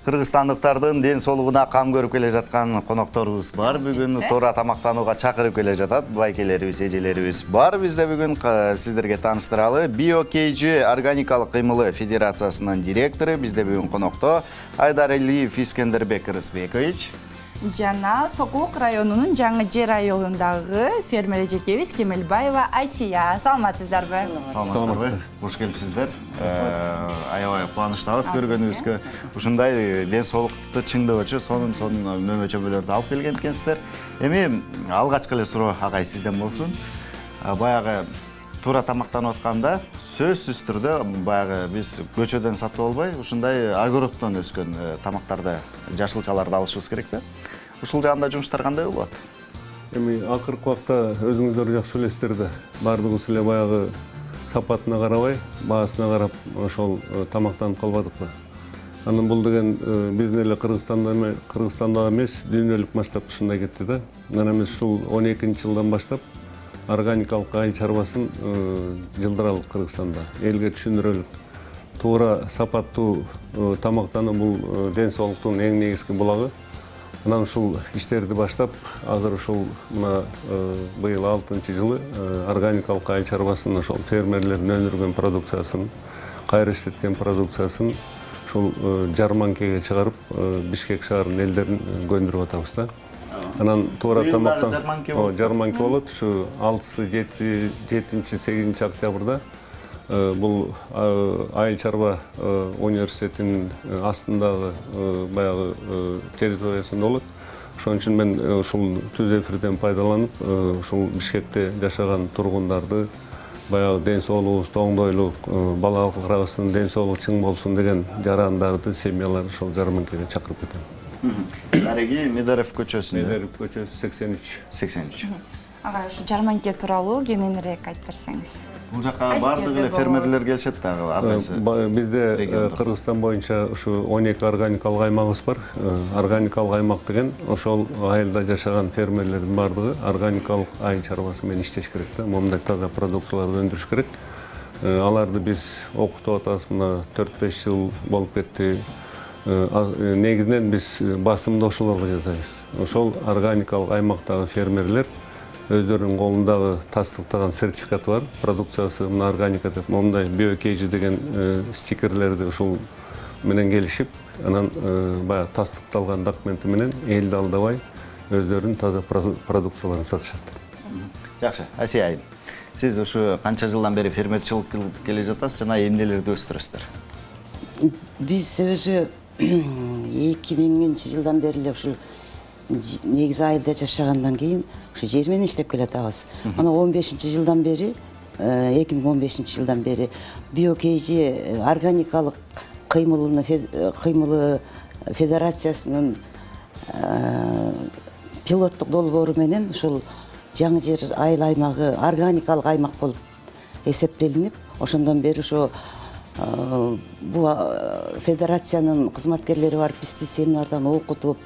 Кыргызстандыктардын ден соолугуна кам көрүп келе жаткан конокторубуз бар. Бүгүн туура тамактанууга чакырып келе жатат байкелерибиз, эжелерибиз бар. Бизде бүгүн сиздерге тааныштыралы BioKG органикалык кыймылы федерациясынын директору. Бизде бүгүн конокто Айдар Элиев Искендербек Рысбекович жана Сокулук районунун Жаңы Жер айылындагы фермер эжекебиз Кемелбаева Айсия. Саламатсыздарбы? Саламатсыздарбы? Кош келипсиздер. Аябай кубанычтабыз көргөнүбүзгө. Ушундай ден соолукту чыңдоочу, сонун мөмөчөбөлөрдү алып келген экенсиздер. Эми алгачкы эле суроо агай сизден болсун. Баягы туура тамактанып атканда сөзсүз түрдө баягы биз көчөдөн сатып албай, ушундай огороддон өскөн тамактарды, жашылчаларды алышыбыз керек да. Ушул жагында жумуштар кандай болот? Эми акыркы убакта өзүңүздөр жакшы билесиздер да, баардыгыбыз эле баягы сапатына карабай, баасына карап ошол тамактанып калбадыкпы. Анан бул деген биздин эле Кыргызстанда эмес, дүйнөлүк масштаб ушундай кетти да. Анан эмес ушул 12-жылдан баштап органикалык айыл чарбасын жылдыралык Кыргызстанда. Элге түшүндүрөлүк. Туура сапаттуу тамактануу бул ден соолуктун эң негизги булагы. Анан ушул иштерди баштап, азыр ушул мына быйыл 6-жылы органикалык айыл чарбасын ошол фермерлердин өндүргөн продукциясын, кайра иштеткен продукциясын ушул жарманкеге чыгарып, Бишкек шаарынын элдерин көндүрүп атабыз да. Анан туура тамактан жарманке болот. Ушу 6-7-8 октябрда бул айыл чарба университетинин астындагы баягы территориясында болот. Ошон үчүн мен ушул түз эфирден пайдаланып, ушул Бишкекте жашаган тургундарды баягы ден соолугубузду оңдойлу, балаларыбыздын ден соолугу чың болсун деген жарандарды, семьяларды ошол жарманкеге чакырып кетем. Дареги Медарев көчөсүндө. Медарев көчөсү 83. Агай, ушу жарманке тууралуу кененирээк айтып берсеңиз. Бул жака бардык эле фермерлер келишет дагы, абасы. Бизде Кыргызстан боюнча ушу 12 органикалык аймагыбыз бар. Органикалык аймак деген ошол айылда жашаган фермерлердин бардыгы органикалык айыл чарбасы менен иштеш керек да. Момундай таза продукцияларды өндүрүш керек. Аларды биз окутуп атабыз, мына 4-5 жыл болуп кетти. Негизинен биз басымды ошолорго жасайбыз. Ошол органикалык аймактагы фермерлер өздөрүнүн колундагы тастыктаган сертификаты бар, продукциясы мына органика деп, мондай BioKG деген стикерлерди ушул менен келишип, анан баягы тастыкталган документи менен элди алдабай өздөрүнүн таза продукцияларын сатышат. Жакшы, Асия айым. Сиз ушу канча жылдан бери фермерчилик кылып келе жатасыз жана эмнелерди өстүрөсүздөр? Биз өзү 2000-жылдан бери эле ушул негизи айылда жашагандан кийин ушу жер менен иштеп келатабыз. Мына 15-жылдан бери, 2015-жылдан бери BioKG органикалык кыймылы федерациясынын пилоттук долбоору менен ушул Жаңы Жер айыл аймагы органикалык аймак болуп эсептелинип, ошондон бери ошо бул федерациянын кызматкерлери барып бизди семинардан окутуп,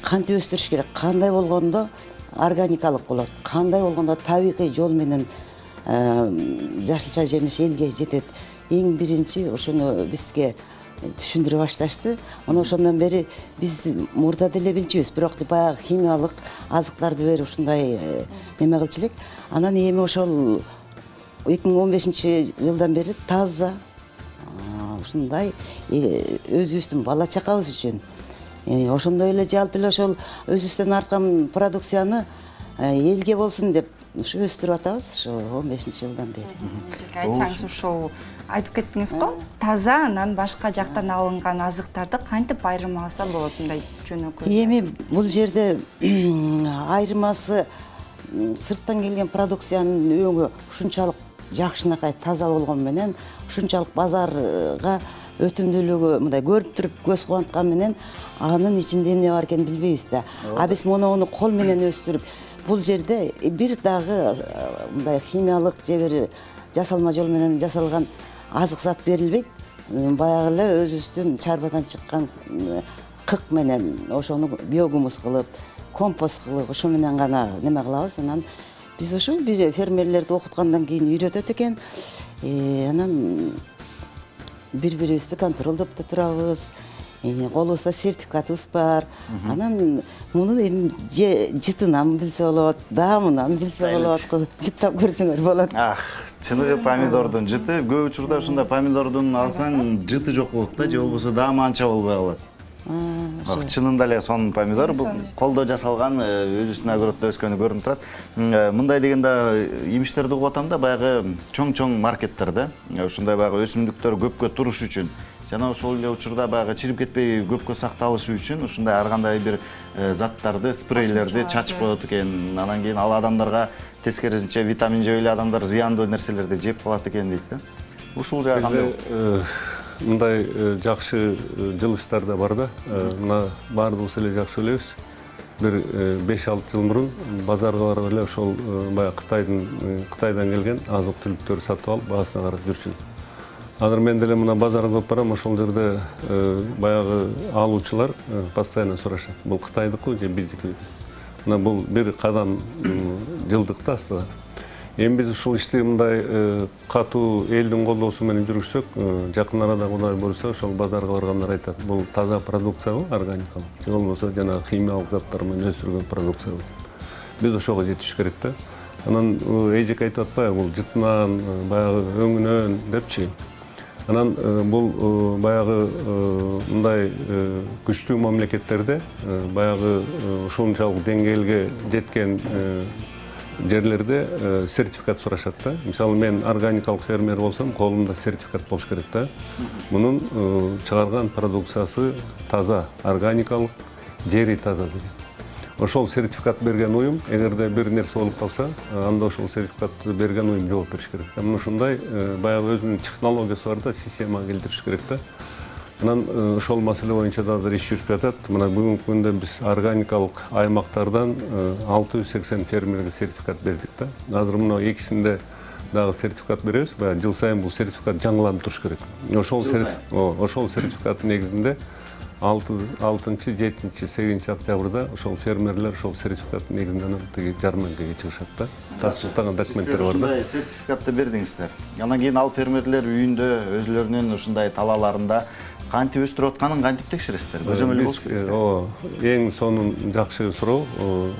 кантип өстүрүш керек, кандай болгондо органикалык болот, кандай болгондо табигый жол менен жашылча жемиш элге жетет. Эң биринчи ошону бизге түшүндүрө башташты. Мына ошондон бери биз мурда деле билчүбүз, бирок баягы химиялык азыктарды берип ушундай неме кылчу элек. Анан эми ошол 2015-жылдан бери таза ушундай өзүбүздүн бала чакабыз үчүн, ошондой эле жалпы эле ошол өзүбүздөн арткан продукцияны элге болсун деп ушу өстүрүп атабыз ушу 15-жылдан бери. Айтсаңыз, ушул айтып кеттиңиз го, таза анан башка жактан алынган азыктарды кантип айырмаласа болот мындай жөнөкөй? Эми бул жерде айырмасы сырттан келген продукциянын өңү ушунчалык жакшынакай таза болгон менен, ушунчалык базарга өтүмдүүлүгү мындай көрүп туруп көз кубанткан менен анын ичинде эмне бар экенин билбейбиз да. А биз мону кол менен өстүрүп, бул жерде бир дагы мындай химиялык же бир жасалма жол менен жасалган азык зат берилбейт. Баягы эле өзүбүздүн чарбадан чыккан кык менен ошону биогумус кылып, компост кылып, ошо менен гана неме кылабыз. Анан биз ошо бир фермерлерди окуткандан кийин үйрөтөт экен. Анан бири-бирибизди контролдоп да турабыз. колубузда сертификатыбыз бар. Анан муну эми жытынан билсе болот, даамынан билсе болот, жыттап көрсөңөр болот. Чыныгы помидордун жыты көп учурда ушундай помидордун алсаң жыты жок болот да, же болбосо даамы анча болбой калат. Чынында эле сонун помидор, бул колдо жасалган, өзүнүн огороддо өскөнү көрүнүп турат. Мындай дегенде имиштерди угуп атам да, баягы чоң маркеттерде ушундай баягы өсүмдүктөр көпкө туруш үчүн жана ошол эле учурда баягы чирип кетпей көпкө сакталышы үчүн ушундай ар кандай бир заттарды, спрейлерди чачып коет экен. Анан кийин ал адамдарга тескерисинче витамин жеп эле адамдар зыяндуу нерселерди жеп калат экен дейт да. Ушул жагы кандай? Мындай жакшы жылыштар да бар да. Мына баардыгыбыз эле жакшы билебиз. Бир 5-6 жыл мурун базарга барып эле ошол баягы Кытайдан келген азык-түлүктөрдү сатып алып, баасына карап жүрчүмүн. Азыр мен деле мына базарга көп барам, ошол жерде баягы алуучулар постоянно сурашат. Бул Кытайдыкы же биздики? Мына бул бир кадам жылдыкта астыда. Эми биз ушул ишти мындай катуу элдин колдоосу менен жүргүзсөк, жакын арада Кудай буйрса, ошол базарга баргандар айтат, бул таза продукция, органикалык. Же болбосо жана химиялык заттар менен өстүрүлгөн продукция. Биз ошого жетиш керек да. Анан эжек айтып атпайбы, бул жытынан, баягы өңүнөн депчи. Анан бул баягы мындай күчтүү мамлекеттерде баягы ушунчалык деңгээлге жеткен жерлерде сертификат сурашат да. Мисалы мен органикалык фермер болсом, колумда сертификат болуш керек да. Мунун чыгарган продукциясы таза, органикалык, жери таза деген. Ошол сертификат берген уюм, эгерде бир нерсе болуп калса, анда ошол сертификат берген уюм жооп бериш керек. Мына ушундай баягы өзүнүн технологиясы бар да, система келтириш керек да. Анан ошол маселе боюнча дагы иш жүрүп жатат. Мына бүгүнкү күндө биз органикалык аймактардан 680 фермерге сертификат бердик да. Азыр мына экисинде дагы сертификат беребиз. Баягы жыл сайын бул сертификат жаңыланып туруш керек. Ошол сертификаттын негизинде 6-7, 8 октябрда ошол фермерлер ошол сертификаттын негизинде анан тиги жарманкага чыгышат да. Тастыктаган документтер бар да. Ушундай сертификатты бердиңиздер. Анан кийин ал фермерлер үйүндө өзүлөрүнүн ушундай талааларында кантип өстүрүп атканын кантип текшересиздер? Көзөмөл болуш керек. Эң сонун жакшы суроо.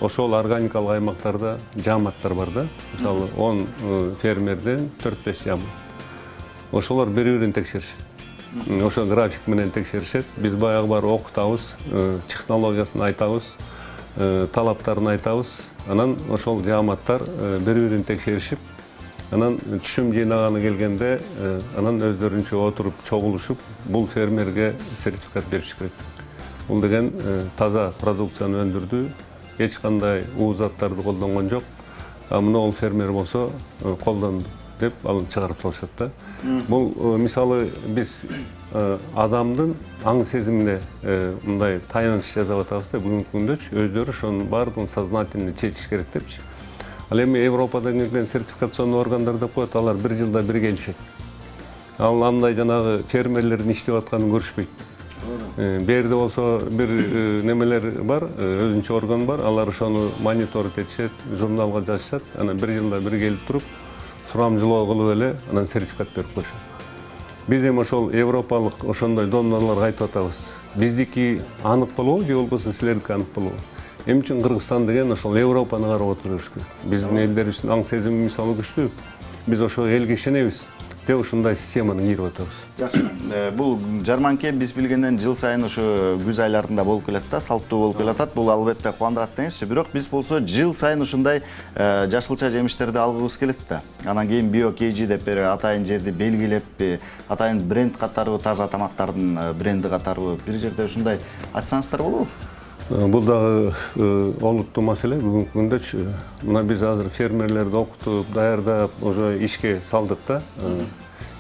Ошол органикалык аймактарда жааматтар бар да. Мисалы 10 фермерден 4-5 жаамат. Ошолор бири-бирин текшеришет. Ошо график менен текшеришет. Биз баягы барып окутабыз, технологиясын айтабыз, талаптарын айтабыз. Анан ошол жааматтар бири-бирин текшеришип, анан түшүм жыйнаганы келгенде, анан өздөрүнчө отуруп, чогулушуп, бул фермерге сертификат бериш керек. Бул деген таза продукцияны өндүрдү, эч кандай уу заттарды колдонгон жок. Мына ол фермер болсо колдонду деп алып чыгарып салышат да. Бул мисалы биз адамдын аң сезимине мындай таяныч жасап атабыз да, бүгүнкү күндөчү өздөрү ошонун баардыгын сознательно чечиш керек депчи. Ал эми Европадан келген сертификационный органдар деп коет, алар бир жылда бир келишет. Ал андай жанагы фермерлердин иштеп атканын көрүшпөйт. Берде болсо бир немелер бар, өзүнчө орган бар, алар ошону мониторинг этишет, журналга жазышат, анан бир жылда бир келип туруп сурамжылоо кылып эле анан сертификат берип коюшат. Биз эми ошол европалык ошондой донорлорго айтып атабыз. Биздики анык болобу, же болбосо силердики анык болобу? Эмне үчүн Кыргызстан деген ошол Европаны карап отурушубуз керек. Биздин элдерибиздин аң сезими мисалы күчтүү. Биз ошол элге ишенебиз. Деп ушундай системаны кийип атабыз. Жакшы. Бул жарманке биз билгенден жыл сайын ошо күз айларында болуп келет да, салттуу болуп келатат. Бул албетте кубандырат деңизчи. Бирок биз болсо жыл сайын ушундай жашылча жемиштерди алгыбыз келет да. Анан кийин био-KG деп атайын жерди белгилеп, атайын бренд катары, таза тамактардын бренди катары бир жерде ушундай айтсаңыздар болобу? Бул дагы олуттуу маселе бүгүнкү күндөчү. Мына биз азыр фермерлерди окутуп, даярдап, уже ишке салдык да.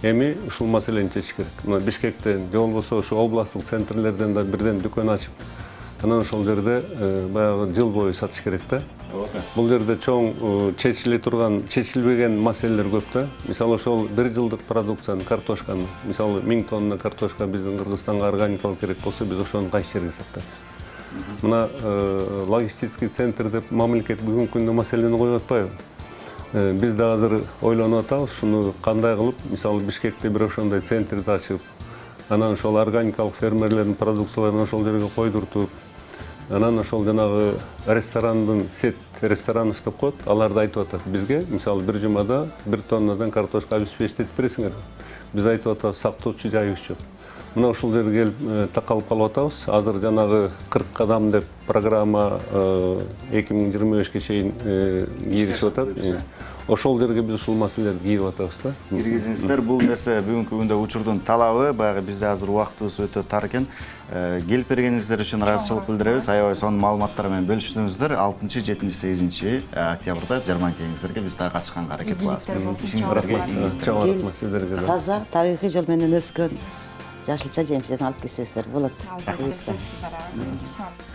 Эми ушул маселени чечиш керек. Мына Бишкектен, же болбосо ошо областтык центрлерден да бирден дүкөн ачып, анан ошол жерде баягы жыл бою сатыш керек да. Бул жерде чоң чечиле турган, чечилбеген маселелер көп да. Мисалы ошол бир жылдык продукцияны, картошканы, мисалы 1000 тонна картошка биздин Кыргызстанга органикалык керек болсо, биз ошону кайсы жерге сатабыз? Мына логистический центр деп мамлекет бүгүнкү күндө маселени коюп атпайбы? Биз да азыр ойлонуп атабыз, шуну кандай кылып, мисалы Бишкекте бир ошондой центрди ачып, анан ошол органикалык фермерлердин продукцияларын ошол жерге койдуртуп, анан ошол жанагы ресторандын сет ресторан иштеп коет, аларды айтып атат бизге, мисалы бир жумада 1 тоннадан картошка обеспечить бересиңер. Биз айтып атабыз сактоочу жайыбыз жок. Мына ушул жерге келип такалып калып атабыз. Азыр жанагы 40 кадам деп программа 2025-ке чейин киришип атат. Ошол жерге биз ушул маселелерди кийип атабыз да. Киргизиңиздер, бул нерсе бүгүнкү күндө учурдун талабы, баягы бизде азыр убактыбыз өтө тар экен. Келип бергениңиздер үчүн ыраазычылык билдиребиз. Аябай сонун маалыматтар менен бөлүштүңүздөр. 6, 7, 8 октябрда жарманкеңиздерге биз дагы катышканга аракет кылабыз. Ишиңиздерге Чоң рахмат сиздерге. Таза, табигый жол менен өскөн жашылча жемиштерин алып келсеңиздер болот. Албетте, барабыз.